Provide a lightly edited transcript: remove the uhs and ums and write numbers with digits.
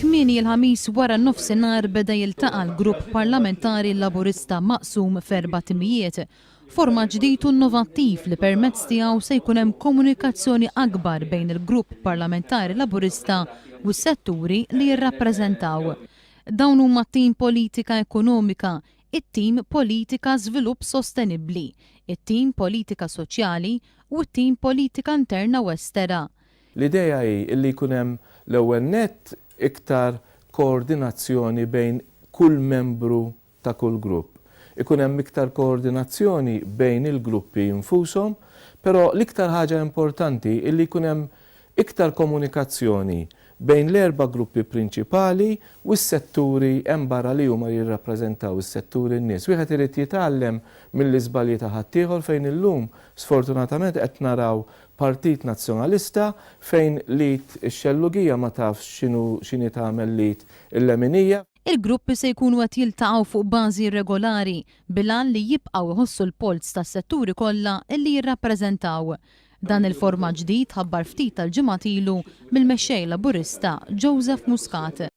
Kmieni il-ħamis wara n-nofsinhar beda jiltaqa' l-Grupp Parlamentari Laburista maqsum f'erba' timijiet. Forma ġdid u innovattiv li permezz tiegħu se jkun hemm komunikazzjoni akbar bejn il-Grupp Parlamentari Laburista u s-setturi li jirrappreżentaw. Dawn huma tim politika ekonomika, it-tim politika żvilupp sostenibbli, it-tim politika soċjali u t-tim politika interna u estera. L-idea hi li jkun hemm l-ewwel nett iktar koordinazzjoni bejn kull membru ta' kull grupp. Ikun hemm iktar koordinazzjoni bejn il-gruppi infushom, però l-iktar ħaġa importanti illi jkun hemm iktar komunikazzjoni bejn l-erba' gruppi prinċipali u s-setturi hemm barra li huma jirrappreżentaw is-setturi n-nies. Wieħed irid jitgħallem mill-iżbalji ta' ħaddieħor fejn illum sfortunatament qed naraw Partit Nazzjonalista fejn lit ix-xellugija ma tafx x'inhi tagħmel lit il-leminija. Il-gruppi se jkunu qed jiltaqgħu fuq bażi regolari bilan li jibqgħu jħossu l-polz tas-setturi kollha li jirrappreżentaw. Dan il-forma ġdid ħabbar ftit tal-ġimgħat ilu mill-mexxej Laburista Joseph Muscat.